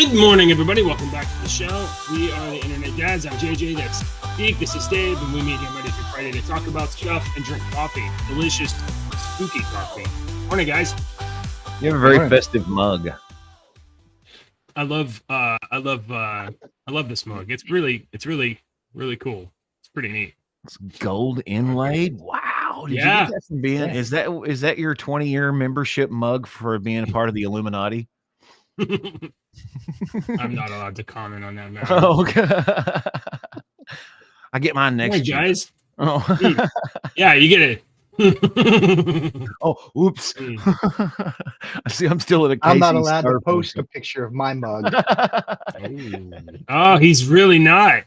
Good morning, everybody. Welcome back to the show. We are the Internet Dads. I'm JJ. That's Geek. This is Dave, and we meet here Monday through Friday to talk about stuff and drink coffee. Delicious, spooky coffee. Morning, guys. You have a very festive mug. I love this mug. It's really cool. It's pretty neat. It's gold inlaid. Wow. Did you get that from being? Is that your 20-year membership mug for being a part of the Illuminati? I'm not allowed to comment on that matter. Oh, okay. I get mine next year. Guys. Oh. Yeah, you get it. Oh, oops. I see I'm still at a I'm not allowed to post a picture of my mug. Oh, he's really not.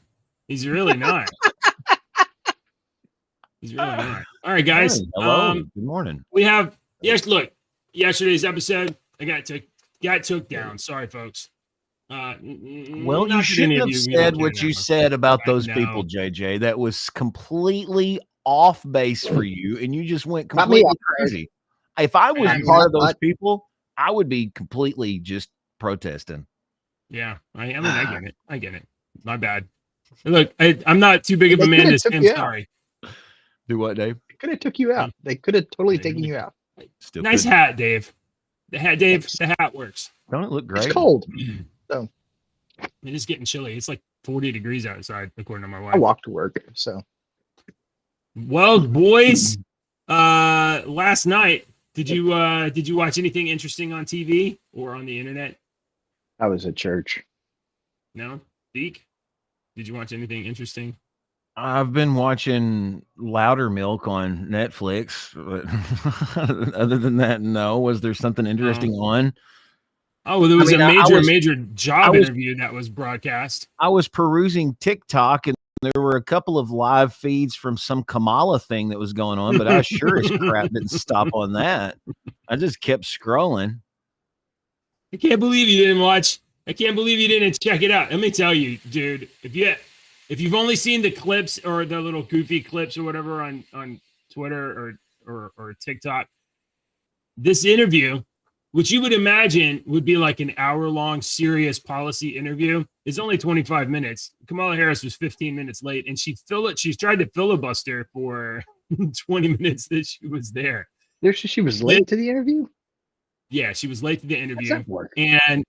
He's really not. He's really not. All right, guys. Hello. Good morning. We have look, yesterday's episode, I got took down. Sorry, folks. Well, you shouldn't have said what you said about those people, JJ. That was completely off base for you, and you just went completely crazy. If I was part of those people, I would be completely just protesting. Yeah, I get it. My bad. Look, I'm not too big of a man to say I'm sorry. Do what, Dave? They could have took you out. They could have totally taken you out. Still nice hat, Dave. The hat works. Don't it look great? It's cold. So it is getting chilly. It's like 40 degrees outside, according to my wife. I walk to work, so. Well, boys, last night, did you watch anything interesting on TV or on the internet? I was at church. No? Deke? Did you watch anything interesting? I've been watching Louder Milk on Netflix. But other than that, no. Was there something interesting on? Oh, well, there was a major job interview that was broadcast. I was perusing TikTok, and there were a couple of live feeds from some Kamala thing that was going on, but I sure as crap didn't stop on that. I just kept scrolling. I can't believe you didn't watch. I can't believe you didn't check it out. Let me tell you, dude, if you've only seen the clips or the little goofy clips or whatever on Twitter or TikTok, this interview, which you would imagine would be like an hour-long serious policy interview, is only 25 minutes. Kamala Harris was 15 minutes late, and she tried to filibuster for 20 minutes that she was there. She was late to the interview? Yeah, she was late to the interview. How's that work? And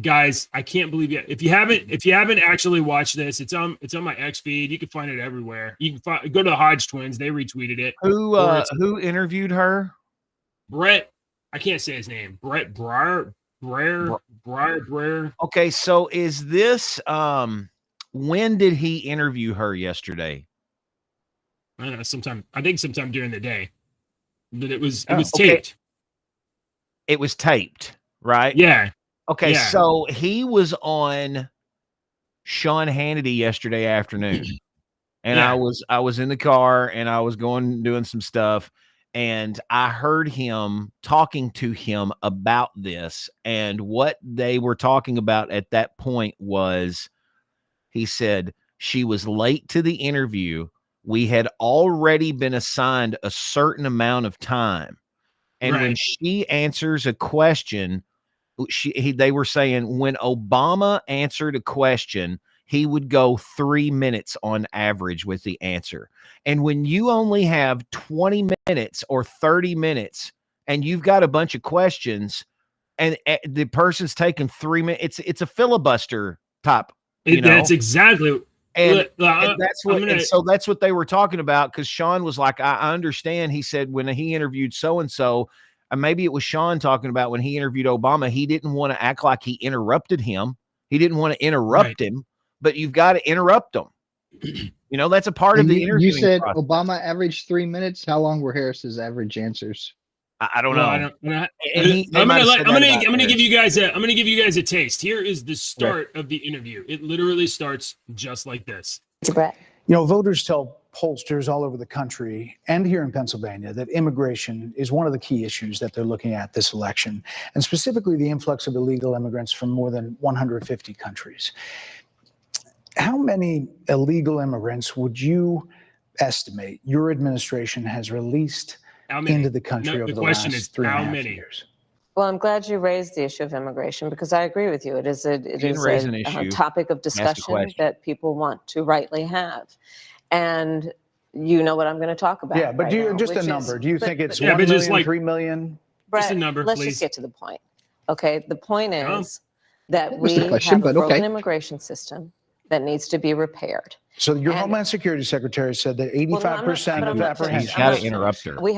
guys, I can't believe it. If you haven't actually watched this, it's on my X feed. You can find it everywhere. You can go to the Hodge twins. They retweeted it. Who interviewed her? Brett. I can't say his name. Brett Breyer. Okay, so is this when did he interview her yesterday? I don't know, I think sometime during the day. But it was taped. It was taped, right? Yeah. Okay, so he was on Sean Hannity yesterday afternoon. And I was in the car and I was doing some stuff. And I heard him talking to him about this. And what they were talking about at that point was, he said, she was late to the interview. We had already been assigned a certain amount of time. And when she answers a question, they were saying when Obama answered a question, he would go 3 minutes on average with the answer. And when you only have 20 minutes or 30 minutes and you've got a bunch of questions and the person's taking 3 minutes, it's a filibuster type. That's exactly. And that's what. So that's what they were talking about, because Sean was like, I understand. He said when he interviewed so-and-so, and maybe it was Sean talking about when he interviewed Obama, he didn't want to act like he interrupted him. He didn't want to interrupt him. But you've got to interrupt them. That's a part of the interview. You said process. Obama averaged 3 minutes. How long were Harris's average answers? I don't know. I'm gonna give you guys a taste. Here is the start of the interview. It literally starts just like this. Voters tell pollsters all over the country and here in Pennsylvania that immigration is one of the key issues that they're looking at this election, and specifically the influx of illegal immigrants from more than 150 countries. How many illegal immigrants would you estimate your administration has released into the country over the last 3.5 years? Well, I'm glad you raised the issue of immigration because I agree with you. It is raise an a issue, topic of discussion question. that people want to rightly have. And you know what I'm going to talk about. Yeah, but right do you now, just a which number? is- Do you think it's Yeah, 1 but just million, like- 3 million? Brett, Just a number, let's please. just get to the point. Okay, the point No. is that That was the we question, have a but broken okay. immigration system that needs to be repaired. So your And- Homeland Security Secretary said that Well, no, I'm not- 85% but I'm of not finished. He's apprehensions. I'm got not to interrupt her. We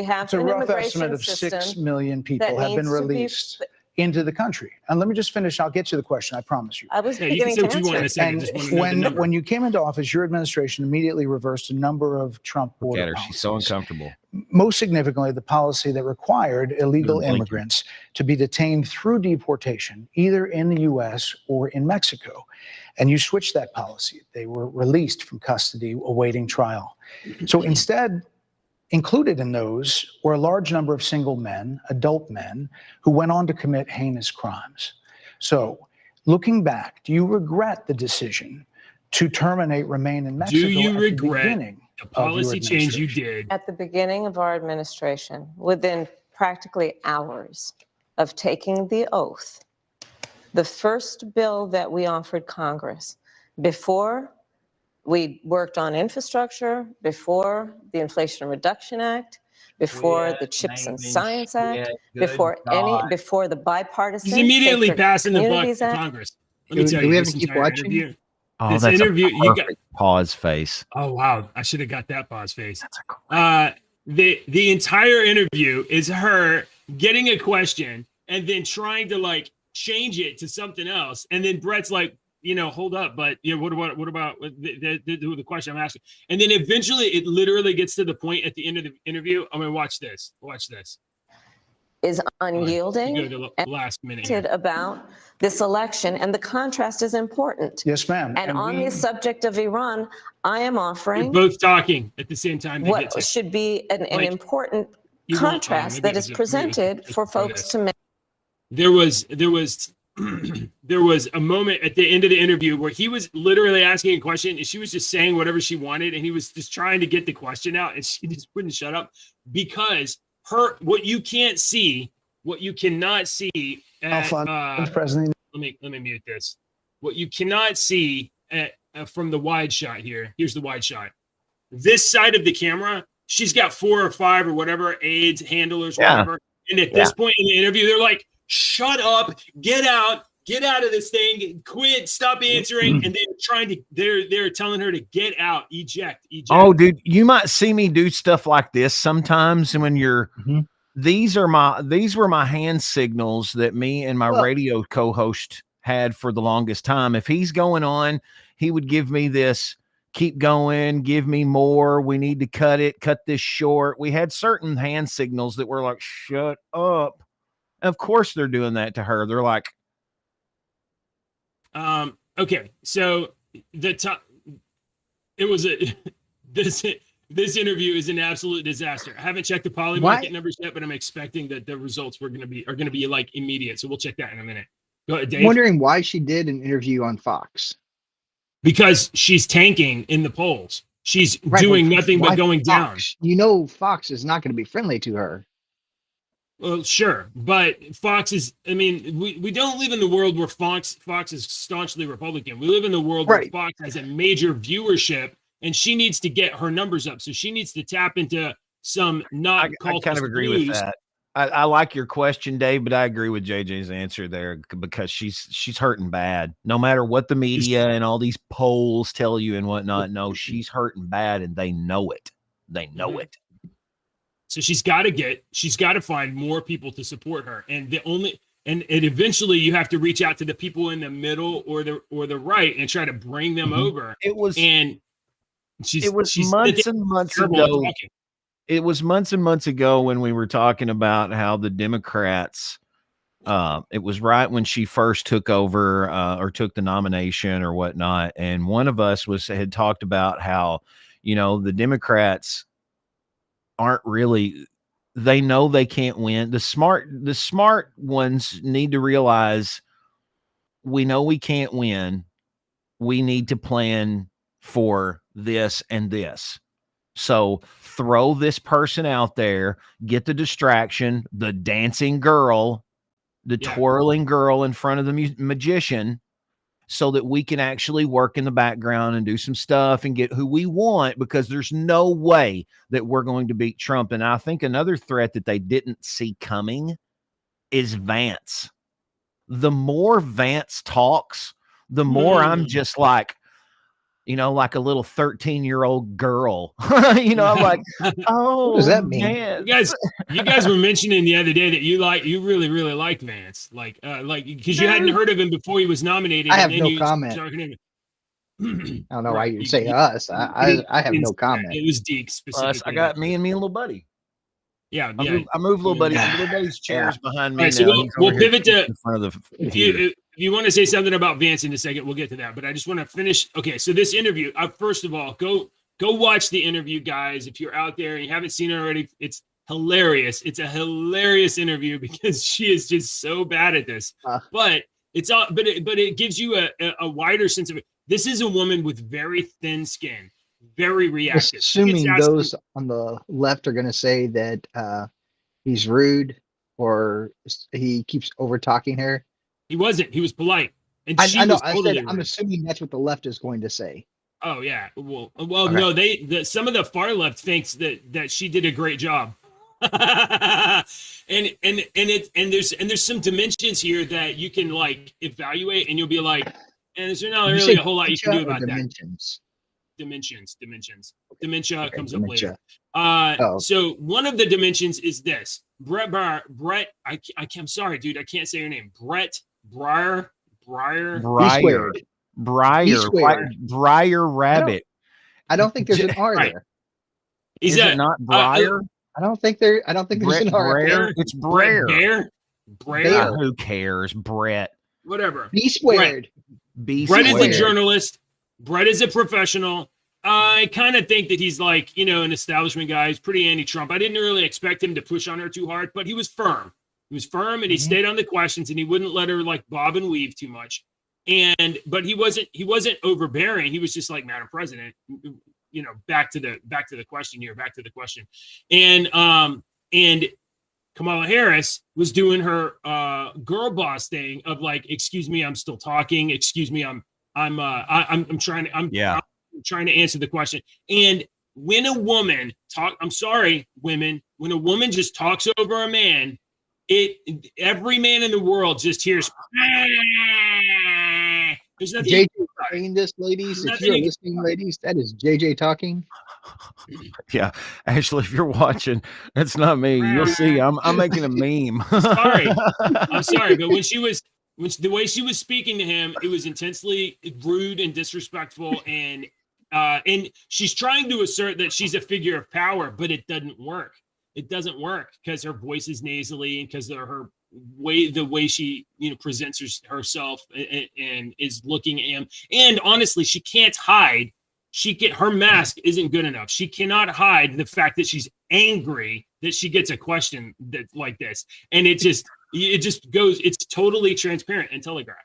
have It's a an rough immigration estimate of 6 system million people that have been needs to be- released into the country. And let me just finish. I'll get you the question. I promise you. I was Yeah, you can beginning say to what you want in a answer. second. And Just want to know the number. when you came into office, your administration immediately reversed a number of Trump Look border at her. policies. She's so uncomfortable. Most significantly, the policy that required illegal Blinking. immigrants to be detained through deportation, either in the U.S. or in Mexico. And you switched that policy. They were released from custody awaiting trial. So instead, included in those were a large number of single men, adult men, who went on to commit heinous crimes. So looking back, do you regret the decision to terminate Remain in Mexico you at the regret beginning The of your policy change you administration? did. At the beginning of our administration, within practically hours of taking the oath, the first bill that we offered Congress before we worked on infrastructure, before the Inflation Reduction Act, before the Chips and Science Act, before the bipartisan He's immediately Sacred passing the buck Communities to Act. Congress. Let me Do tell we you, have this to keep entire watching? interview. Oh, This that's interview, a you got- perfect pause face. Oh wow, I should have got that pause face. That's a The entire interview is her getting a question and then trying to like change it to something else, and then Brett's like, hold up, but what about the question I'm asking? And then eventually, it literally gets to the point at the end of the interview. I'm gonna watch this. Watch this. Is You unyielding go to the last minute. Here. about this election, and the contrast is important. Yes, ma'am. And on the subject of Iran, I am You're offering both talking at the same time. To get what to. should be an Like, important You won't- contrast maybe that it is was- presented just for before folks this. to make. There was there was a moment at the end of the interview where he was literally asking a question and she was just saying whatever she wanted, and he was just trying to get the question out, and she just wouldn't shut up because what you can't see, what you cannot see at, President. let me mute this. What you cannot see from the wide shot here. Here's the wide shot. This side of the camera, she's got 4 or 5 or whatever aides, handlers, whatever. And at this point in the interview, they're like, "Shut up, get out of this thing, quit, stop answering." And they're telling her to get out, eject. Oh, dude, you might see me do stuff like this sometimes when you're. These were my hand signals that me and my radio co-host had for the longest time. If he's going on, he would give me this, keep going, give me more. We need to cut this short. We had certain hand signals that were like, shut up. Of course they're doing that to her. They're like, okay. So it was this interview is an absolute disaster. I haven't checked the Poly market numbers yet, but I'm expecting that the results are going to be like immediate. So we'll check that in a minute. Go ahead, Dave. I'm wondering why she did an interview on Fox. Because she's tanking in the polls. She's Right, doing but nothing why but going down. Fox? Fox is not going to be friendly to her. Well, sure, but Fox is. I mean, we don't live in the world where Fox is staunchly Republican. We live in the world where Fox has a major viewership, and she needs to get her numbers up. So she needs to tap into some I kind of agree with that. I like your question, Dave, but I agree with JJ's answer there because she's hurting bad. No matter what the media and all these polls tell you and whatnot, no, she's hurting bad, and they know it. They know it. So she's got to find more people to support her, and eventually you have to reach out to the people in the middle or the right and try to bring them over. It was months and months ago. It was months and months ago when we were talking about how the Democrats. It was right when she first took over or took the nomination or whatnot, and one of us had talked about how the Democrats aren't really. They know they can't win. The smart ones need to realize we know we can't win. We need to plan for this and this. So throw this person out there, get the distraction, the dancing girl, the twirling girl in front of the magician, so that we can actually work in the background and do some stuff and get who we want, because there's no way that we're going to beat Trump. And I think another threat that they didn't see coming is Vance. The more Vance talks, the more I'm just like, like a little 13-year-old girl. I'm like, oh, what does that mean? man. You guys were mentioning the other day that you really, really liked Vance, because you hadn't heard of him before he was nominated. I have and then no comment. I don't know why you'd say us. I have no comment. It was Deke specifically. I got me and little buddy. Yeah, I moved little buddy. Little buddy's chairs behind me. All right, so we'll pivot to in front of the. If you want to say something about Vance in a second, we'll get to that. But I just want to finish. Okay, so this interview. First of all, go watch the interview, guys. If you're out there and you haven't seen it already, it's hilarious. It's a hilarious interview because she is just so bad at this. But it gives you a wider sense of it. This is a woman with very thin skin, very reactive. Assuming those on the left are going to say that he's rude or he keeps over talking her. He wasn't. He was polite. And I know. Totally I'm assuming that's what the left is going to say. Oh yeah. Well, okay. No. Some of the far left thinks that she did a great job. and there's some dimensions here that you can evaluate, and you'll be like, and there's not really a whole lot you can do about dimensions? that. Dimensions. Dementia comes up later. Oh. So one of the dimensions is this. I'm sorry, dude. I can't say your name. Brett Breyer. Rabbit. I don't think there's an R there. Is it not Breyer? I don't think there's an R there. It's Breyer. Breyer. Who cares? Brett. Whatever. B squared. Brett is a journalist. Brett is a professional. I kind of think that he's an establishment guy. He's pretty anti-Trump. I didn't really expect him to push on her too hard, but he was firm. And he stayed on the questions, and he wouldn't let her bob and weave too much. But he wasn't overbearing. He was just like, Madam President, back to the question here, back to the question. And Kamala Harris was doing her girl boss thing of excuse me, I'm still talking. Excuse me, I'm trying to answer the question. And when a woman I'm sorry, women, when a woman just talks over a man, every man in the world just hears. There's nothing. JJ saying this, ladies. If you're listening, ladies, that is JJ talking. Yeah, Ashley, if you're watching, that's not me. You'll see. I'm making a meme. I'm sorry, but the way she was speaking to him, it was intensely rude and disrespectful, and she's trying to assert that she's a figure of power, but it doesn't work. It doesn't work because her voice is nasally and because of the way she presents herself and is looking at him. And honestly, she can't hide. Her mask isn't good enough. She cannot hide the fact that she's angry that she gets a question that's like this, and it just goes. It's totally transparent and telegraphed.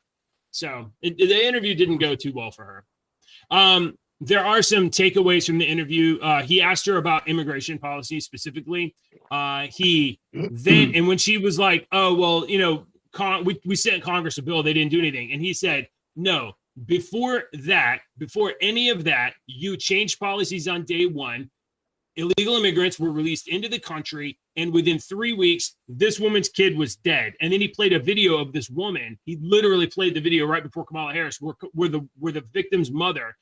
So the interview didn't go too well for her. There are some takeaways from the interview. He asked her about immigration policy specifically. And when she was like, oh, well, we sent Congress a bill, they didn't do anything. And he said, no, before any of that, you changed policies on day one. Illegal immigrants were released into the country. And within 3 weeks, this woman's kid was dead. And then he played a video of this woman. He literally played the video right before Kamala Harris, where the victim's mother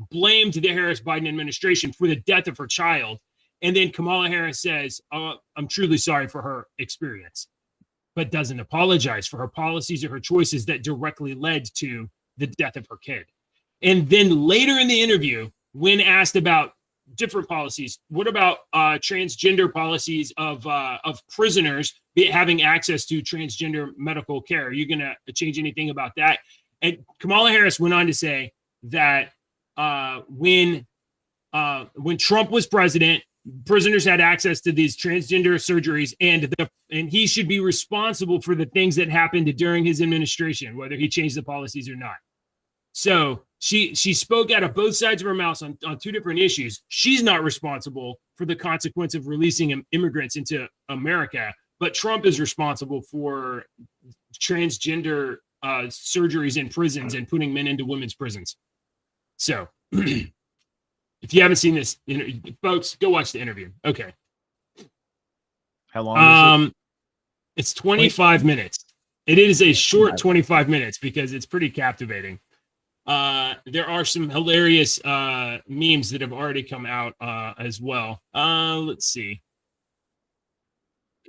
blamed the Harris-Biden administration for the death of her child. And then Kamala Harris says, I'm truly sorry for her experience, but doesn't apologize for her policies or her choices that directly led to the death of her kid. And then later in the interview, when asked about different policies, what about transgender policies of prisoners having access to transgender medical care? Are you going to change anything about that? And Kamala Harris went on to say that when Trump was president, prisoners had access to these transgender surgeries, and he should be responsible for the things that happened during his administration, whether he changed the policies or not. So she spoke out of both sides of her mouth on two different issues. She's not responsible for the consequence of releasing immigrants into America, but Trump is responsible for transgender surgeries in prisons and putting men into women's prisons. So if you haven't seen this, folks, go watch the interview. Okay. How long is it? It's 25 minutes. It is a short 25 minutes because it's pretty captivating. There are some hilarious memes that have already come out as well. Let's see.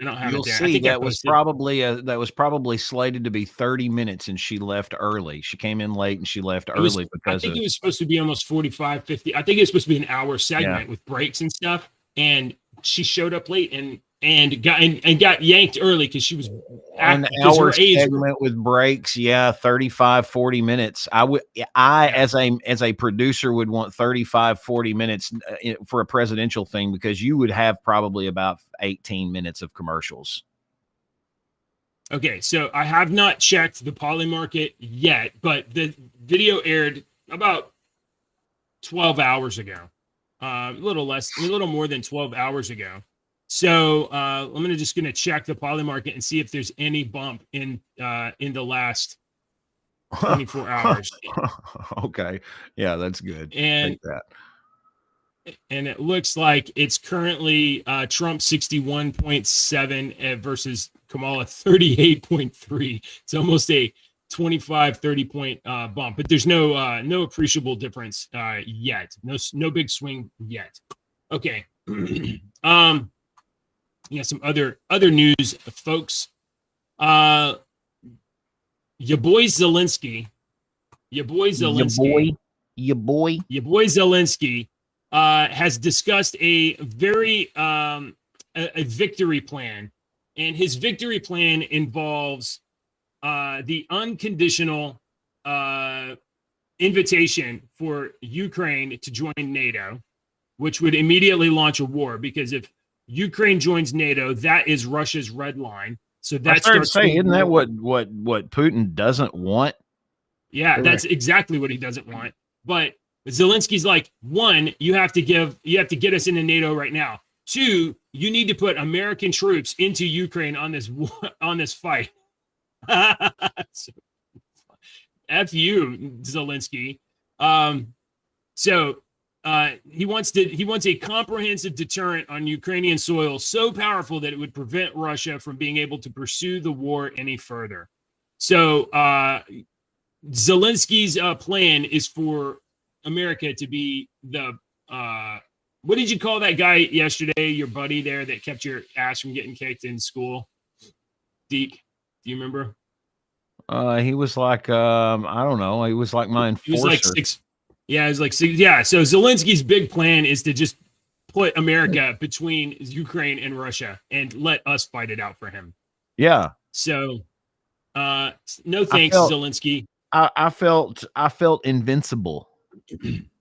I don't have You'll it there. I see think I that was posted- probably slated to be 30 minutes, and she left early. She came in late and she left early I because think of it was supposed to be almost 45, 50. I think it was supposed to be an hour segment with breaks and stuff. And she showed up late and got yanked early because she was an because hour her age. segment with breaks. Yeah, 35, 40 minutes. As a producer would want 35, 40 minutes for a presidential thing, because you would have probably about 18 minutes of commercials. Okay, so I have not checked the Poly Market yet, but the video aired about 12 hours ago. A little more than 12 hours ago. So I'm just gonna check the Poly Market and see if there's any bump in the last 24 hours. Okay, yeah, that's good. And Take that. And it looks like it's currently Trump 61.7 versus Kamala 38.3. It's almost a 25-30 point bump, but there's no appreciable difference yet. No big swing yet. Okay. Yeah, some other news, folks. Your boy Zelensky has discussed a very a victory plan, and his victory plan involves the unconditional invitation for Ukraine to join NATO, which would immediately launch a war, because if Ukraine joins NATO, that is Russia's red line. So that's isn't that what Putin doesn't want? Yeah, that's exactly what he doesn't want. But Zelensky's like, one, you have to get us into NATO right now. Two, you need to put American troops into Ukraine on this fight. So, F you, Zelensky. So he wants a comprehensive deterrent on Ukrainian soil so powerful that it would prevent Russia from being able to pursue the war any further. So Zelensky's plan is for America to be the what did you call that guy yesterday, your buddy there that kept your ass from getting kicked in school? Deke, do you remember? He was like I don't know, he was like my enforcer. He was like six. Yeah, it was like six. Yeah, so Zelensky's big plan is to just put America between Ukraine and Russia and let us fight it out for him. Yeah. So no thanks, Zelensky. I felt invincible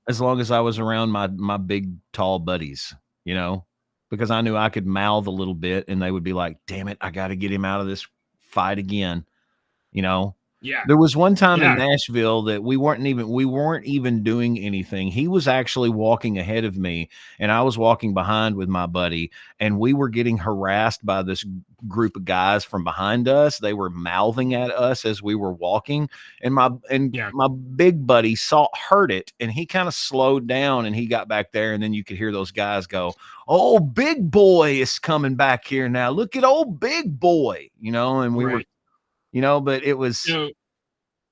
as long as I was around my big tall buddies, because I knew I could mouth a little bit and they would be like, damn it, I got to get him out of this fight again. Yeah. There was one time in Nashville that we weren't even doing anything. He was actually walking ahead of me and I was walking behind with my buddy, and we were getting harassed by this group of guys from behind us. They were mouthing at us as we were walking, and my big buddy heard it, and he kind of slowed down and he got back there, and then you could hear those guys go, "Oh, big boy is coming back here now. Look at old big boy," and we were but it was,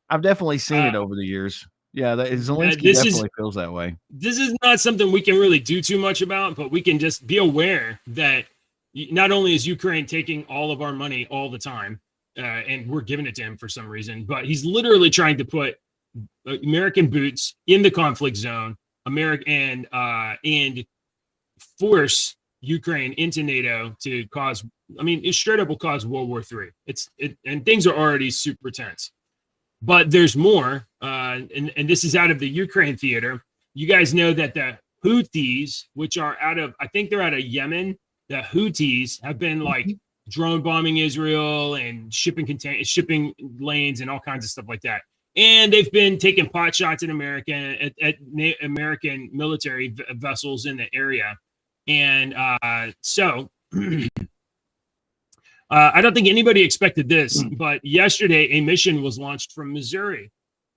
I've definitely seen it over the years. Yeah, Zelensky definitely feels that way. This is not something we can really do too much about, but we can just be aware that not only is Ukraine taking all of our money all the time, and we're giving it to him for some reason, but he's literally trying to put American boots in the conflict zone, and force Ukraine into NATO to cause, it straight up will cause World War III. And things are already super tense. But there's more, and this is out of the Ukraine theater. You guys know that the Houthis, which are I think they're out of Yemen, the Houthis have been like drone bombing Israel and shipping lanes and all kinds of stuff like that. and they've been taking pot shots at American military vessels in the area. And so I don't think anybody expected this, but yesterday a mission was launched from Missouri.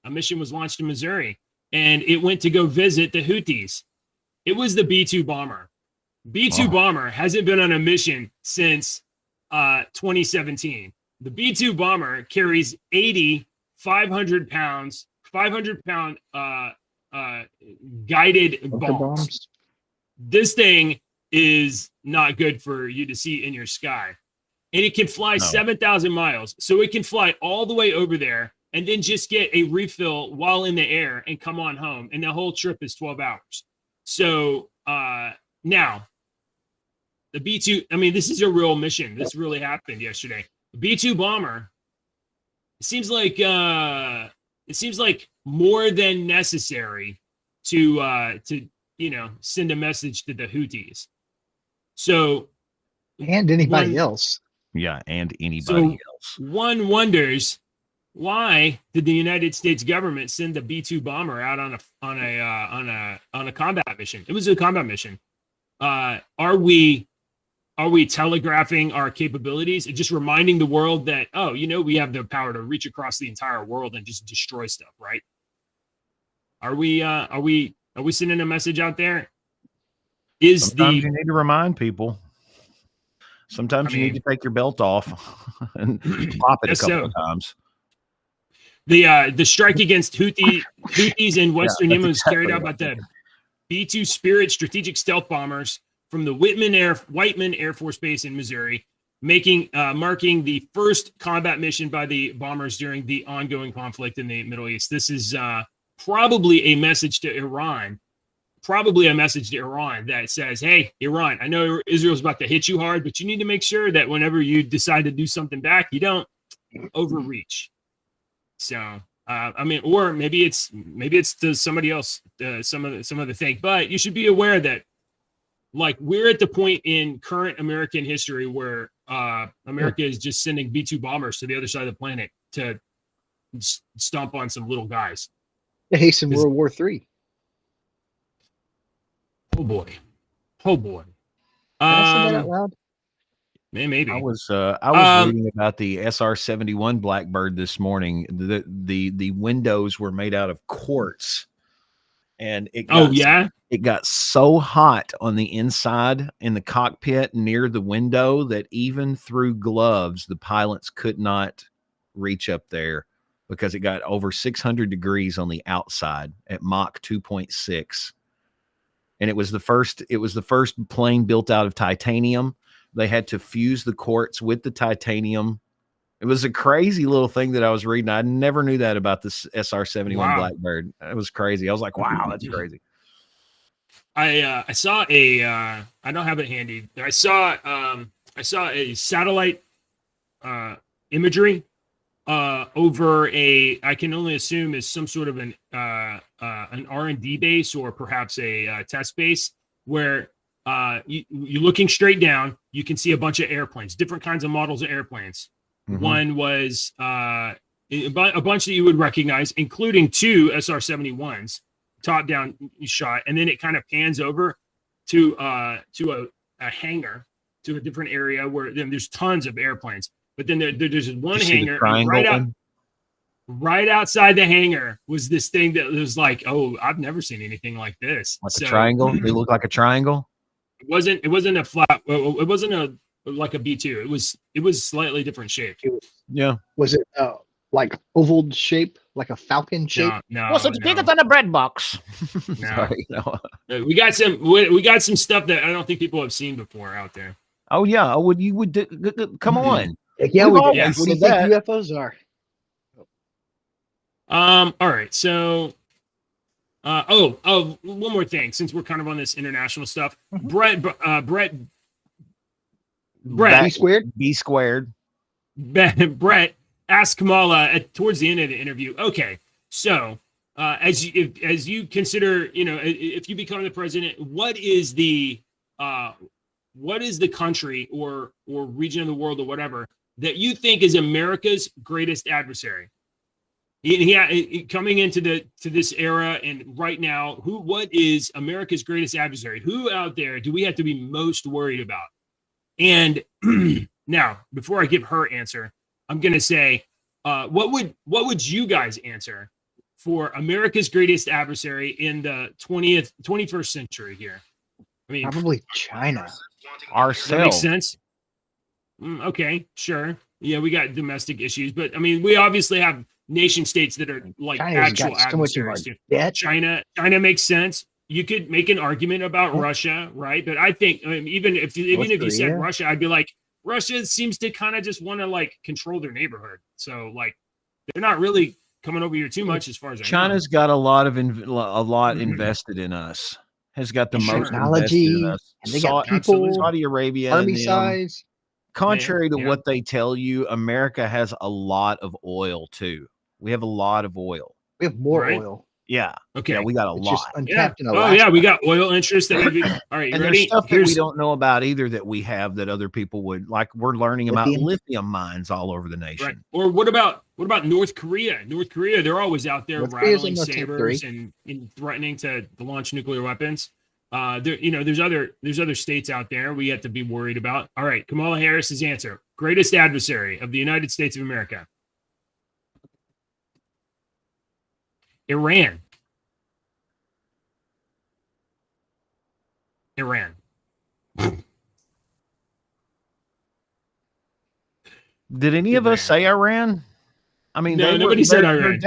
A mission was launched in Missouri, and it went to go visit the Houthis. It was the B-2 bomber. B-2 bomber hasn't been on a mission since 2017. The B-2 bomber carries 80 500-pound guided bombs. This thing is not good for you to see in your sky. And it can fly 7,000 miles. So it can fly all the way over there and then just get a refill while in the air and come on home. And the whole trip is 12 hours. So now, the B-2, I mean, this is a real mission. This really happened yesterday. The B-2 bomber, it seems like more than necessary to send a message to the Houthis. So and anybody else. Yeah, and anybody else. One wonders, why did the United States government send the B-2 bomber out on a combat mission? It was a combat mission. Are we telegraphing our capabilities and just reminding the world that, we have the power to reach across the entire world and just destroy stuff, right? Are we sending a message out there? Sometimes you need to remind people. Sometimes you need to take your belt off and pop it a couple of times. The strike against Houthis in Western Yemen was carried out by the B-2 Spirit strategic stealth bombers from the Whiteman Air Force Base in Missouri, marking the first combat mission by the bombers during the ongoing conflict in the Middle East. This is probably a message to Iran. That says, hey, Iran, I know Israel's about to hit you hard, but you need to make sure that whenever you decide to do something back, you don't overreach. So, or maybe it's to somebody else, some of the thing, but you should be aware that, like, we're at the point in current American history where America is just sending B-2 bombers to the other side of the planet to stomp on some little guys. To hasten World War III. Oh boy. Can I say that out loud? Maybe. I was reading about the SR-71 Blackbird this morning. The windows were made out of quartz, and it got so hot on the inside in the cockpit near the window that even through gloves, the pilots could not reach up there because it got over 600 degrees on the outside at Mach 2.6. And it was the first plane built out of titanium. They had to fuse the quartz with the titanium. It was a crazy little thing that I was reading. I never knew that about this SR-71 Blackbird. It was crazy. I was like, wow, that's crazy. I saw I don't have it handy. I saw a satellite imagery over I can only assume is some sort of an R&D base or perhaps a test base where you're looking straight down. You can see a bunch of airplanes, different kinds of models of airplanes. Mm-hmm. One was a bunch that you would recognize, including two SR-71s, top down shot, and then it kind of pans over to a hangar, to a different area where then there's tons of airplanes. But then there's one hangar right outside the hangar was this thing that was like, oh, I've never seen anything like this. Like a triangle? They look like a triangle? It wasn't a flat. It wasn't like a B-2. It was slightly different shape. Yeah. Was it like oval shape, like a falcon shape? No. Was it bigger than a bread box? No. Sorry, no. We got some stuff that I don't think people have seen before out there. Oh yeah. Come on. Yeah, we did. What do you think UFOs are? All right. So, one more thing, since we're kind of on this international stuff, Brett, B squared. Brett asked Kamala towards the end of the interview. Okay, so as you consider, if you become the president, what is the country or region of the world or whatever that you think is America's greatest adversary? coming into this era and right now, what is America's greatest adversary? Who out there do we have to be most worried about? And now, before I give her answer, I'm gonna say, what would you guys answer for America's greatest adversary in the 21st century here? I mean, Probably China. that makes Ourselves. sense. Okay, sure. Yeah, we got domestic issues, but I mean, we obviously have nation states that are like China's actual got so much of our adversaries. debt. China makes sense. You could make an argument about Russia, right? But I think even if you said Korea. Russia, I'd be like, Russia seems to kind of just want to like control their neighborhood. So like, they're not really coming over here too much, as far as I know. China's got a lot invested in us. Has got the most invested in Technology, us. and they got Absolutely. people, Saudi Arabia, army and them. size. Contrary to Yeah. what they tell you, America has a lot of oil too. We have a lot of oil. We have more Right. oil. Yeah. Okay. Yeah, we got a It's lot. just untapped in Oh Alaska. yeah, we got oil interests that we. All right, you And there's ready? stuff that we don't know about either that we have that other people would like. We're learning about Lithium. lithium mines all over the nation. Right. Or what about North Korea? North Korea, they're always out there North Korea's rattling in the top sabers three. and threatening to launch nuclear weapons. There's other states out there we have to be worried about. All right, Kamala Harris's answer: greatest adversary of the United States of America. Iran. Did any of us say Iran? I mean, No, nobody said Iran. They're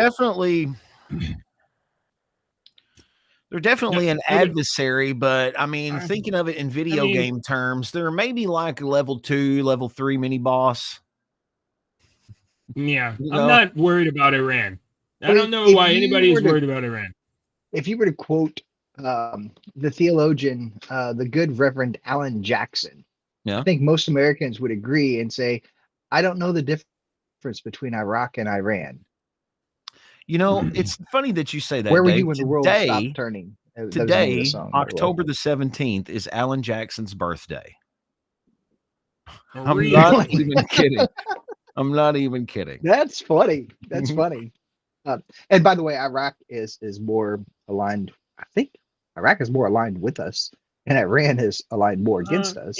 definitely an nobody- adversary, but I mean, thinking of it in video game terms, they're maybe like a level 2, level 3 mini boss. Yeah, You I'm know? not worried about Iran. I Well, don't know if why you anybody is were to- worried about Iran. If you were to quote the theologian, the good Reverend Alan Jackson, Yeah. I think most Americans would agree and say, I don't know the difference between Iraq and Iran. You know, it's funny that you say that. Where were Dave. you when the world Today, stopped turning? That was the name of the today, song, by the way. October the 17th, is Alan Jackson's birthday. I'm Really? not even kidding. I'm not even kidding. That's funny. That's Mhm. funny. And by the way, Iraq is more aligned. I think Iraq is more aligned with us, and Iran is aligned more against us.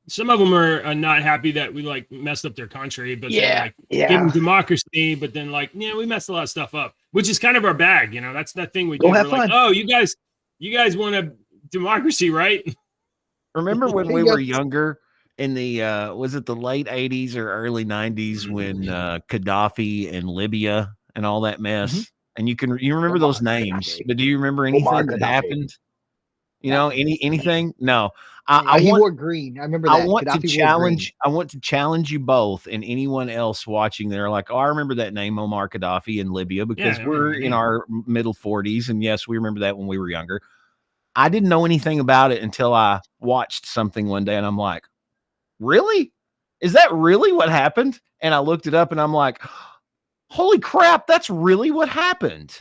Some of them are not happy that we like messed up their country, but then like give them yeah. democracy, but then like, yeah, we messed a lot of stuff up, which is kind of our bag, that's that thing we do. Go have We're like, fun. oh, you guys want a democracy, right? Remember when we Yes. were younger in the was it the late 80s or early 90s when Gaddafi and Libya and all that mess? And you remember those Omar names, Gaddafi. but do you remember anything that Gaddafi. happened? You know, anything? No. He wore green. I remember that. I want Gaddafi to wore challenge. I want to challenge you both and anyone else watching. They're like, oh, I remember that name, Omar Gaddafi in Libya, because Yeah, I we're remember in that. our middle 40s, and yes, we remember that when we were younger. I didn't know anything about it until I watched something one day, and I'm like, really? Is that really what happened? And I looked it up, and I'm like, holy crap, that's really what happened.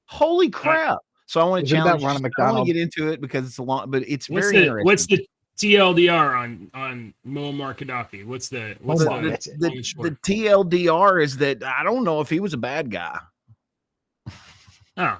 Holy crap. So I want Is to it about challenge. Ronald I want McDonald? to get into it because it's a long, but it's What's very interesting. What's the TLDR on Muammar Gaddafi? What's the that's it. long and short? The TLDR is that I don't know if he was a bad guy. Oh,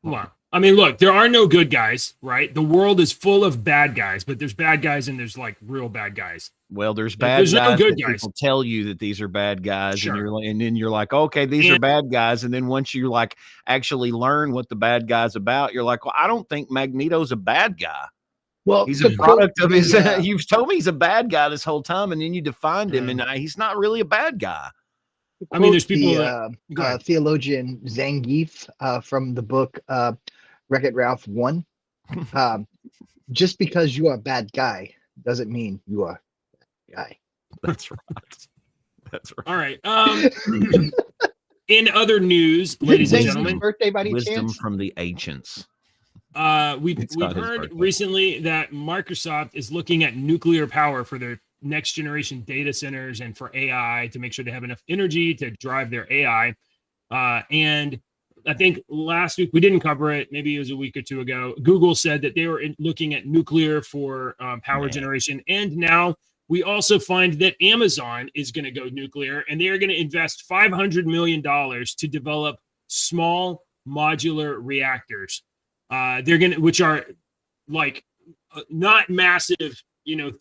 well, I mean, look, there are no good guys, right? The world is full of bad guys, but there's bad guys and there's like real bad guys. Well, there's Like, bad there's no guys good that guys. people tell you that these are bad guys, Sure. and then you're like, okay, these Yeah. are bad guys, and then once you like actually learn what the bad guy's about, you're like, well, I don't think Magneto's a bad guy. Well, He's to a product quote of his. the, You've told me he's a bad guy this whole time, and then you defined him, Yeah. and he's not really a bad guy. I mean, there's quote people the, go ahead. theologian Zangief from the book Wreck-It Ralph 1. Just because you are a bad guy doesn't mean you are a guy. That's right. That's right. All right. In other news, ladies and Zangief's gentlemen, birthday by any Wisdom chance? from the ancients. we've It's not his heard birthday. recently that Microsoft is looking at nuclear power for their next generation data centers and for AI to make sure they have enough energy to drive their AI. And I think last week we didn't cover it. Maybe it was a week or two ago. Google said that they were looking at nuclear for power generation, and now we also find that Amazon is going to go nuclear, and they are going to invest $500 million to develop small modular reactors. They're going to, which are like not massive,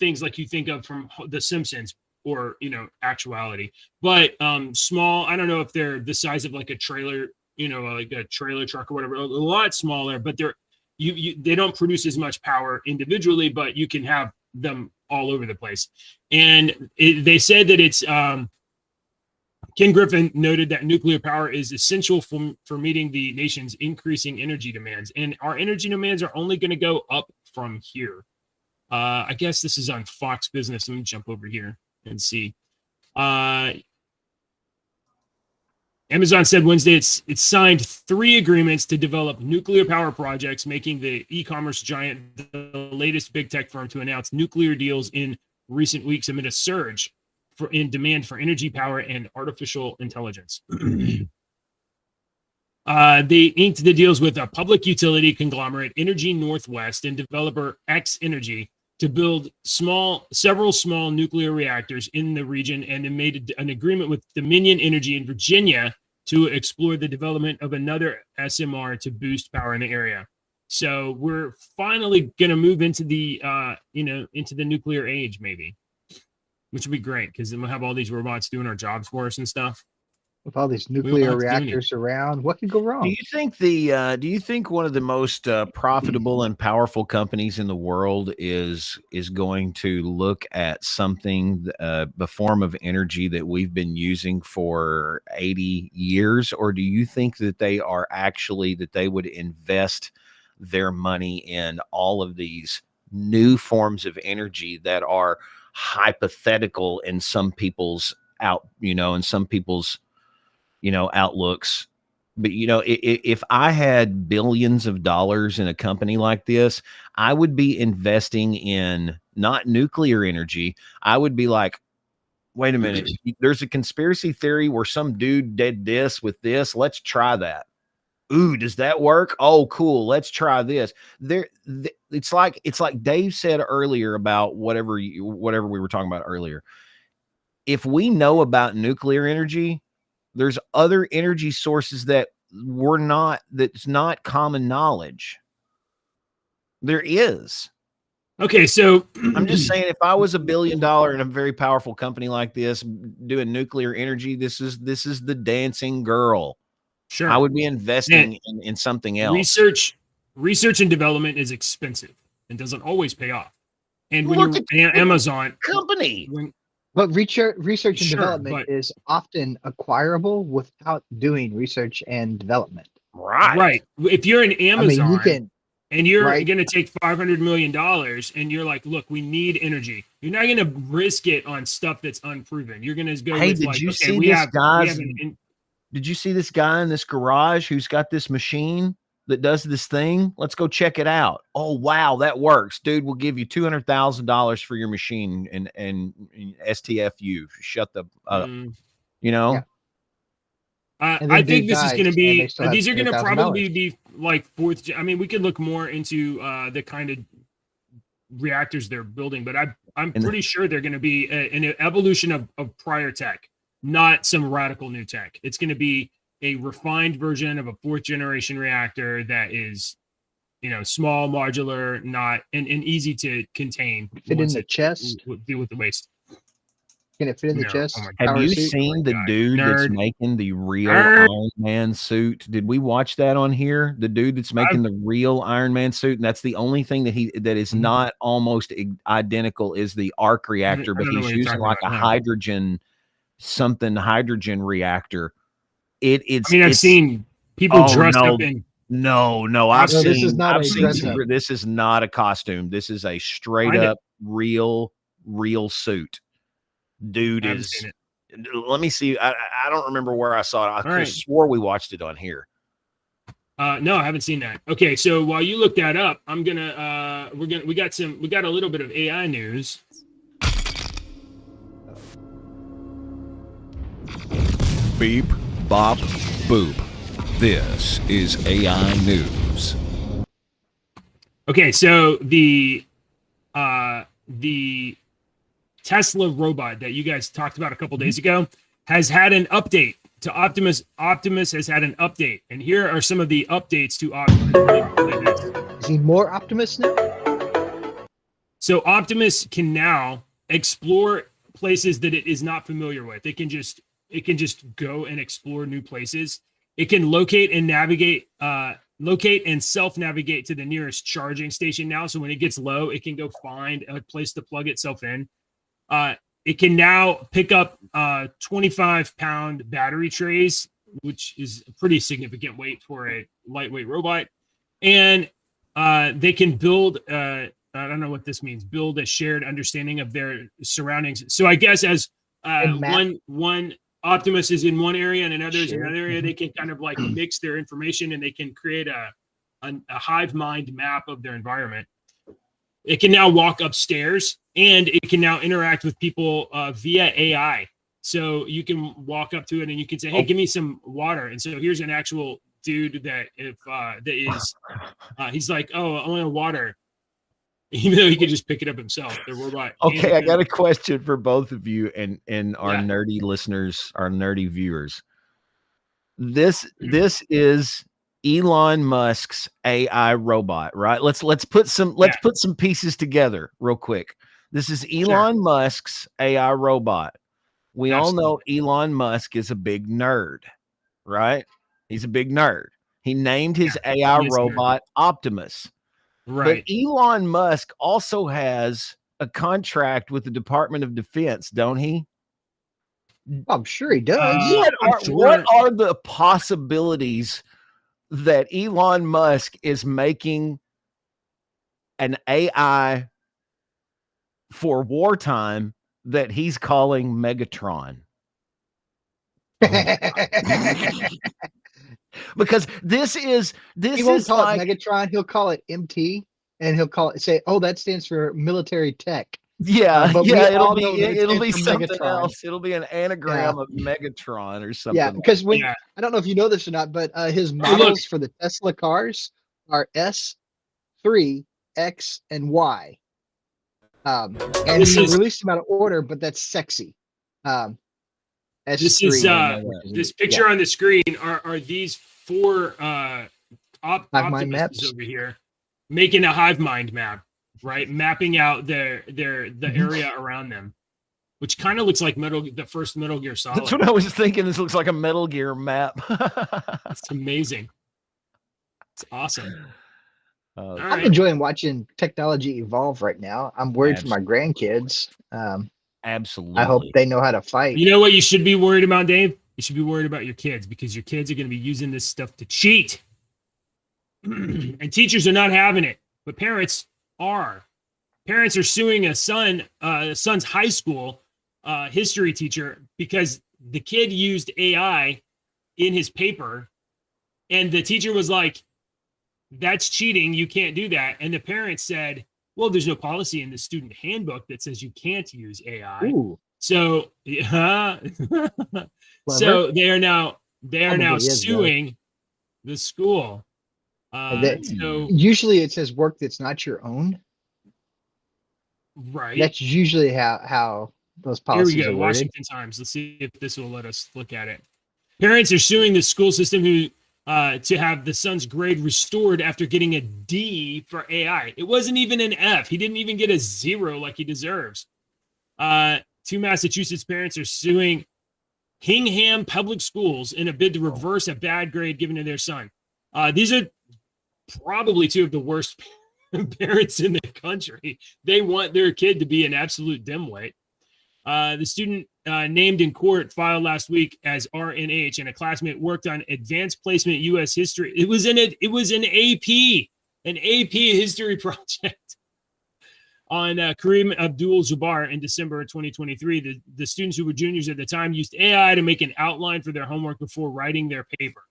things like you think of from The Simpsons or, actuality, but small. I don't know if they're the size of like a trailer, like a trailer truck or whatever, a lot smaller, but they don't produce as much power individually, but you can have them all over the place. And they said that it's Ken Griffin noted that nuclear power is essential for meeting the nation's increasing energy demands, and our energy demands are only going to go up from here. I guess this is on Fox Business. Let me jump over here and see. Amazon said Wednesday it's signed 3 agreements to develop nuclear power projects, making the e-commerce giant the latest big tech firm to announce nuclear deals in recent weeks amid a surge in demand for energy power and artificial intelligence. They inked the deals with a public utility conglomerate, Energy Northwest, and developer X Energy to build several small nuclear reactors in the region, and they made an agreement with Dominion Energy in Virginia to explore the development of another SMR to boost power in the area. So we're finally going to move into the into the nuclear age, maybe, which would be great because then we'll have all these robots doing our jobs for us and stuff. With all these nuclear reactors around, what could go wrong? Do you think one of the most profitable and powerful companies in the world is going to look at something, the form of energy that we've been using for 80 years, or do you think that they would invest their money in all of these new forms of energy that are hypothetical in some people's outlooks? But if I had billions of dollars in a company like this, I would be investing in not nuclear energy. I would be like, wait a minute, there's a conspiracy theory where some dude did this with this. Let's try that. Ooh, does that work? Oh, cool. Let's try this. It's like Dave said earlier about whatever we were talking about earlier. If we know about nuclear energy, there's other energy sources that's not common knowledge. There is. Okay, so I'm just saying, if I was $1 billion in a very powerful company like this doing nuclear energy, this is the dancing girl. Sure, I would be investing in something else. Research and development is expensive and doesn't always pay off. And when you're Amazon company, but research and development is often acquirable without doing research and development. Right. If you're an Amazon, and you're going to take $500 million and you're like, look, we need energy. You're not going to risk it on stuff that's unproven. You're going to go with did you see this guy in this garage who's got this machine that does this thing? Let's go check it out. Oh, wow, that works. Dude, we'll give you $200,000 for your machine and STFU. Shut the Yeah. I think this is going to be, these are going to probably be like fourth. I mean, we could look more into the kind of reactors they're building, but I'm pretty sure they're going to be an evolution of prior tech, not some radical new tech. It's going to be a refined version of a 4th generation reactor that is, small, modular, not and easy to contain. Fit in the chest. Deal with the waste. Can it fit in the chest? Have you seen the dude that's making the real Iron Man suit? Did we watch that on here? The dude that's making the real Iron Man suit, and that's the only thing that is not almost identical is the arc reactor, but he's using like a hydrogen reactor. I've seen people dressed up in. No, I've seen. This is not a costume. This is a straight up real suit. Dude is. Let me see. I don't remember where I saw it. I swore we watched it on here. No, I haven't seen that. Okay, so while you look that up, we got a little bit of AI news. Beep, bop, boop. This is AI news. Okay, so the Tesla robot that you guys talked about a couple days ago has had an update to Optimus. Optimus has had an update, and here are some of the updates to Optimus. Is he more Optimus now? So Optimus can now explore places that it is not familiar with. It can just go and explore new places. It can locate and self-navigate to the nearest charging station now. So when it gets low, it can go find a place to plug itself in. It can now pick up 25-pound battery trays, which is a pretty significant weight for a lightweight robot. And they can build, I don't know what this means, build a shared understanding of their surroundings. So I guess as one Optimus is in one area and another is in another area, they can kind of like mix their information and they can create a hive mind map of their environment. It can now walk upstairs and it can now interact with people via AI. So you can walk up to it and you can say, "Hey, give me some water." And so here's an actual dude that he's like, "Oh, I want water," even though he could just pick it up himself. The robot. Okay, I got a question for both of you and our nerdy listeners, our nerdy viewers. This is Elon Musk's AI robot, right? Let's put some pieces together real quick. This is Elon Musk's AI robot. We all know Elon Musk is a big nerd, right? He's a big nerd. He named his AI robot Optimus. Right. But Elon Musk also has a contract with the Department of Defense, don't he? I'm sure he does. What are the possibilities that Elon Musk is making an AI for wartime that he's calling Megatron? Because he won't call it Megatron. He'll call it MT, and he'll say, "Oh, that stands for military tech." It'll be something else. It'll be an anagram of Megatron or something. Yeah, because I don't know if you know this or not, but his models for the Tesla cars are S, 3, X, and Y. And he released them out of order, but that's sexy. This picture on the screen are these four Optimuses over here making a hive mind map, right? Mapping out the area around them, which kind of looks like the first Metal Gear Solid. That's what I was thinking. This looks like a Metal Gear map. It's amazing. It's awesome. I'm enjoying watching technology evolve right now. I'm worried for my grandkids. Absolutely. I hope they know how to fight. You know what you should be worried about, Dave? You should be worried about your kids, because your kids are going to be using this stuff to cheat. And teachers are not having it, but parents are. Parents are suing a son's high school history teacher because the kid used AI in his paper, and the teacher was like, "That's cheating. You can't do that." And the parents said, "Well, there's no policy in the student handbook that says you can't use AI." Ooh. So, so they are now suing the school. Usually it says work that's not your own. Right. That's usually how those policies Here we go. are worded. Washington Times. Let's see if this will let us look at it. Parents are suing the school system to have the son's grade restored after getting a D for AI. It wasn't even an F. He didn't even get a 0 like he deserves. Two Massachusetts parents are suing Hingham Public Schools in a bid to reverse a bad grade given to their son. These are probably two of the worst parents in the country. They want their kid to be an absolute dimwit. The student named in court filed last week as RNH, and a classmate worked on advanced placement U.S. history. It was an AP history project on Kareem Abdul-Jabbar in December of 2023. The students who were juniors at the time used AI to make an outline for their homework before writing their paper.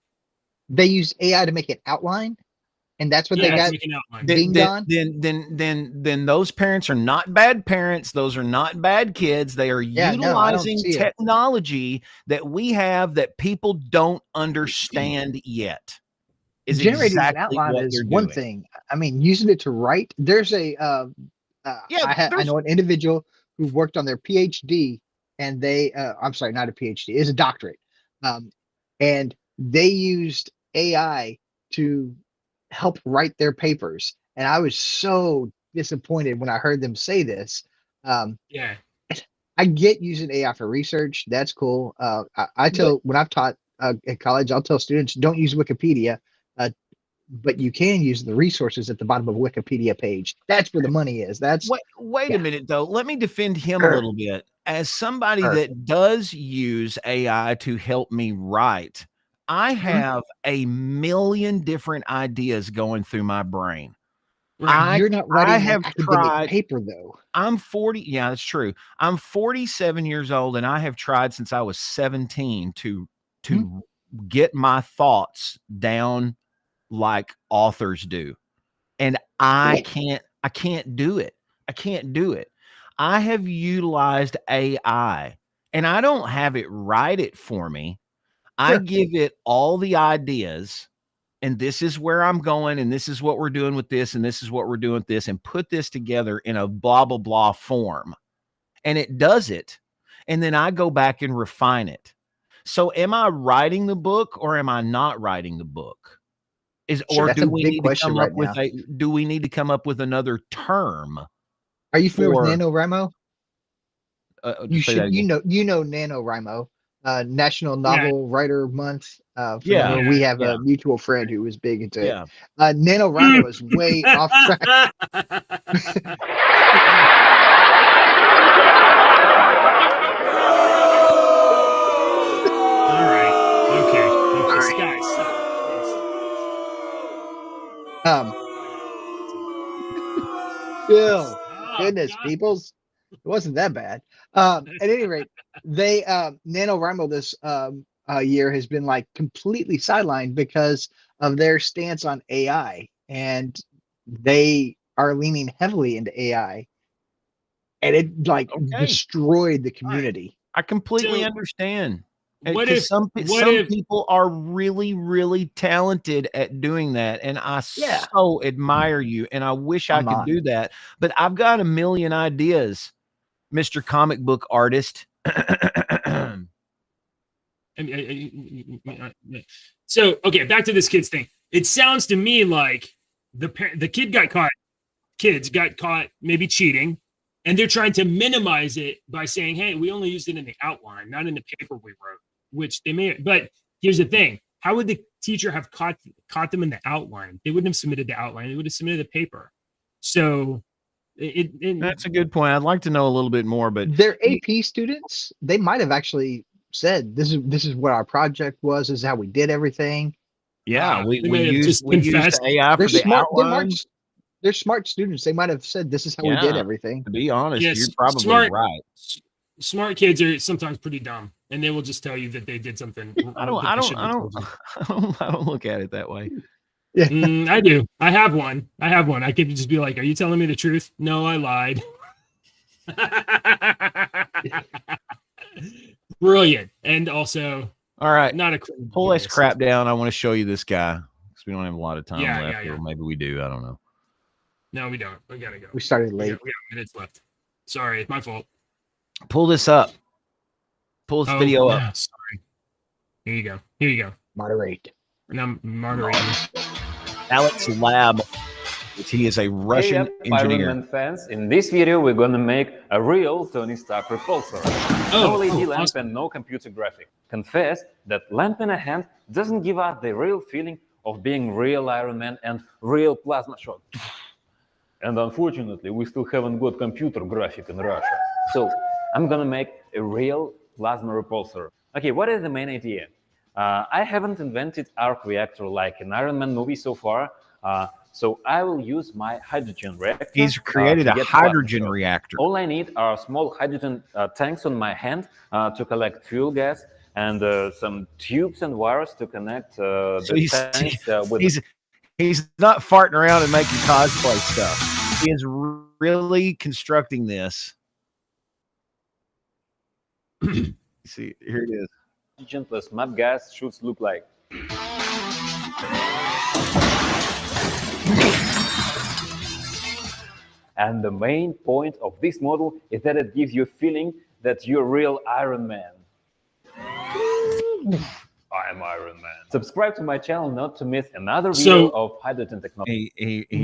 They used AI to make an outline, and that's what they got dinged on. Then those parents are not bad parents. Those are not bad kids. They are utilizing technology that we have that people don't understand yet. Generating an outline is one thing. I mean, using it to write. There's I know an individual who worked on their PhD, and they, I'm sorry, not a PhD, is a doctorate. And they used AI to help write their papers. And I was so disappointed when I heard them say this. Yeah. I get using AI for research. That's cool. I tell when I've taught at college, I'll tell students don't use Wikipedia, but you can use the resources at the bottom of a Wikipedia page. That's where the money is. That's wait yeah. a minute though. Let me defend him a Sure. little bit. As somebody Sure. that does use AI to help me write, I have a million different ideas going through my brain. You're not writing I an have academic tried paper though. I'm 40. Yeah, that's true. I'm 47 years old, and I have tried since I was 17 to get my thoughts down like authors do. And I can't do it. I can't do it. I have utilized AI, and I don't have it write it for me. I Sure. give it all the ideas, and this is where I'm going, and this is what we're doing with this, and this is what we're doing with this, and put this together in a blah, blah, blah form. And it does it. And then I go back and refine it. So am I writing the book or am I not writing the book? That's Do a we big need to question come right up with now. do we need to come up with another term? Are you familiar with for- NaNoWriMo? You say that should, again. you know NaNoWriMo, National Novel Writer Month. Yeah, We have yeah. a mutual friend who was big into it. Yeah. NaNoWriMo is way off track. All right. Okay. All right. Guys, stop. Bill, Oh, goodness, God. peoples, it wasn't that bad. At any rate, they NaNoWriMo this year has been like completely sidelined because of their stance on AI, and they are leaning heavily into AI, and it like Okay. destroyed the community. I completely So, understand. What Because if some people are really, really talented at doing that, and I Yeah. so admire you, and I wish I Come could on. do that. But I've got a million ideas, Mr. Comic Book Artist. So okay, back to this kids thing. It sounds to me like the kid got caught. Kids got caught maybe cheating, and they're trying to minimize it by saying, "Hey, we only used it in the outline, not in the paper we wrote." Which they may. But here's the thing: how would the teacher have caught them in the outline? They wouldn't have submitted the outline. They would have submitted the paper. So That's a good point. I'd like to know a little bit more, but their AP students, they might have actually said, "This is what our project was. This is how we did everything." yeah, we may have used just confessed. AI for They're the smart. outline. They're smart students. They might have said, "This is how we did Yeah. everything." To be honest, Yes, you're probably smart. right. Smart kids are sometimes pretty dumb, and they will just tell you that they did something. I don't look at it that way. Yeah. I do. I have one. I could just be like, "Are you telling me the truth?" No, I lied. Brilliant, and also All right, not a pull this crap down. I want to show you this guy because we don't have a lot of time Yeah, left, yeah. or maybe we do. I don't know. No, we don't. We gotta go. We started We late. got minutes left. Sorry, it's my fault. Pull this up. Pull this video up. Sorry. Here you go. Moderate. And I'm moderating. Alex Lab. He is a Russian Hey, engineer. Environment fans, in this video we're gonna make a real Tony Stark repulsor. No LED lamp awesome. and no computer graphic. Confess that lamp in a hand doesn't give us the real feeling of being real Iron Man and real plasma shot. And unfortunately, we still haven't got computer graphic in Russia. So I'm gonna make a real plasma repulsor. Okay, what is the main idea? I haven't invented arc reactor like in Iron Man movie so far. So I will use my hydrogen reactor. He's created to a get hydrogen plasma. reactor. All I need are small hydrogen tanks on my hand to collect fuel gas and some tubes and wires to connect the tanks with. He's not farting around and making cosplay stuff. He is really constructing this. See, here it is. Hydrogen plus mud gas should look like. And the main point of this model is that it gives you a feeling that you're real Iron Man. I'm Iron Man. Subscribe to my channel not to miss another video of hydrogen technology.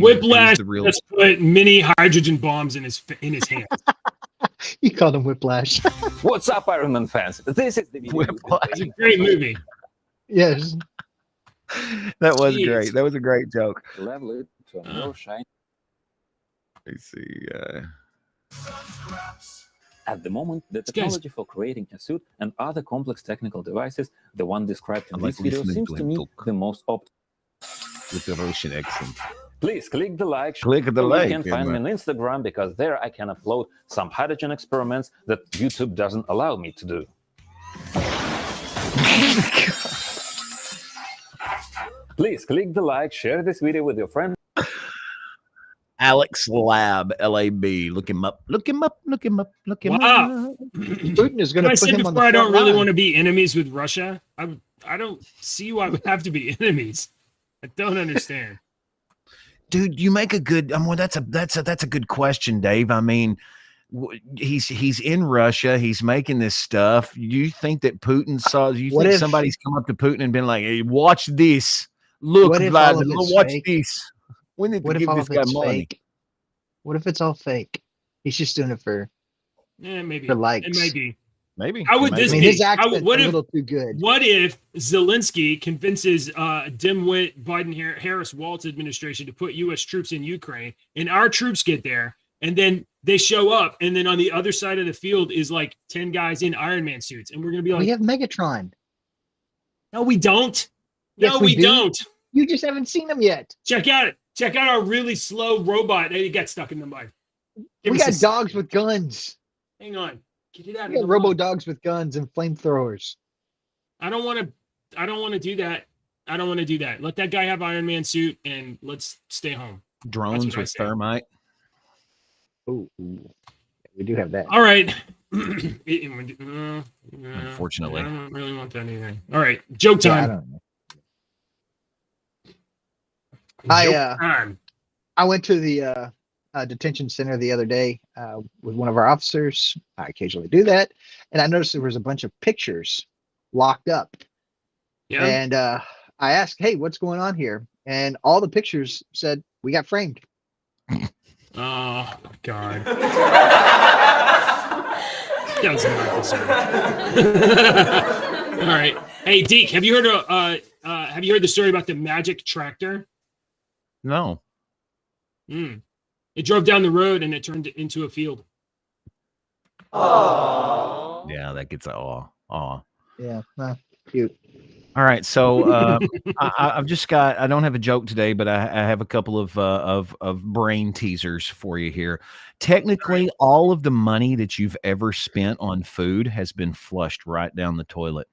Whiplash. Let's put mini hydrogen bombs in his hands. You called him Whiplash. What's up, Iron Man fans? This is the video. It's a great movie. Yes. That was great. That was a great joke. Level it to a more shiny. Let's see. At the moment, the technology for creating a suit and other complex technical devices, the one described in this video, seems to me the most optimal. With the Russian accent. Please click the like. Click the like. You can find me on Instagram because there I can upload some hydrogen experiments that YouTube doesn't allow me to do. Please click the like, share this video with your friends. Alex Lab, L-A-B. Look him up. Look him up. Look him up. Look him up. Putin is going to put him on the I don't really line. want to be enemies with Russia. I don't see why we have to be enemies. I don't understand. Dude, you make a good. Well, that's a good question, Dave. I mean, he's in Russia. He's making this stuff. You think that Putin saw? You think somebody's come up to Putin and been like, "Hey, watch this. Look, Vlad, watch this. We need to give this guy money." Fake? What if it's all fake? He's just doing it for maybe for likes. It might be. Maybe. How would this be? His accent's a little too good. What if Zelensky convinces dimwit Biden-Harris Walz administration to put U.S. troops in Ukraine, and our troops get there, and then they show up, and then on the other side of the field is like 10 guys in Iron Man suits, and we're gonna be like, we have Megatron. No, we don't. Yes, No, we don't. You just haven't seen him yet. Check out our really slow robot. He got stuck in the mud. We got dogs with guns. Hang on. Get it out We of got the robo mud. dogs with guns and flamethrowers. I don't want to do that. I don't want to do that. Let that guy have Iron Man suit and let's stay home. Drones with thermite. Ooh, we do have that. All right. Unfortunately. I don't really want that either. All right. Joke time. I don't know. I went to the detention center the other day with one of our officers. I occasionally do that, and I noticed there was a bunch of pictures locked up. Yeah. And I asked, "Hey, what's going on here?" And all the pictures said, "We got framed." Oh God. That was not deserved. All right. Hey, Deke, have you heard the story about the magic tractor? No. It drove down the road and it turned it into a field. Oh. Yeah, that gets aw. Yeah, cute. All right, so I've just got. I don't have a joke today, but I have a couple of brain teasers for you here. Technically, all of the money that you've ever spent on food has been flushed right down the toilet.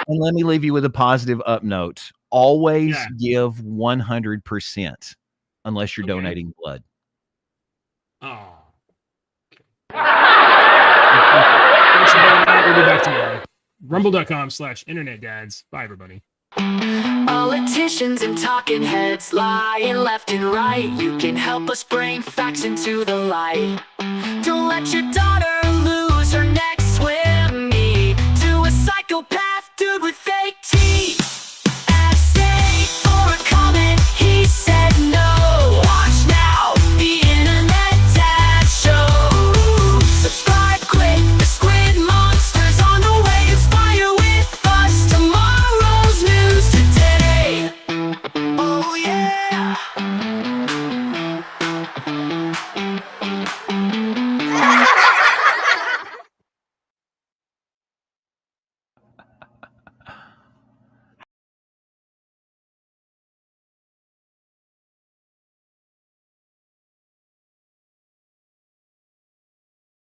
And let me leave you with a positive up note. Always give 100% unless you're donating blood. Oh. We'll be back tomorrow. Rumble.com/internetdads. Bye, everybody. Politicians and talking heads lying left and right. You can help us bring facts into the light. Don't let your daughter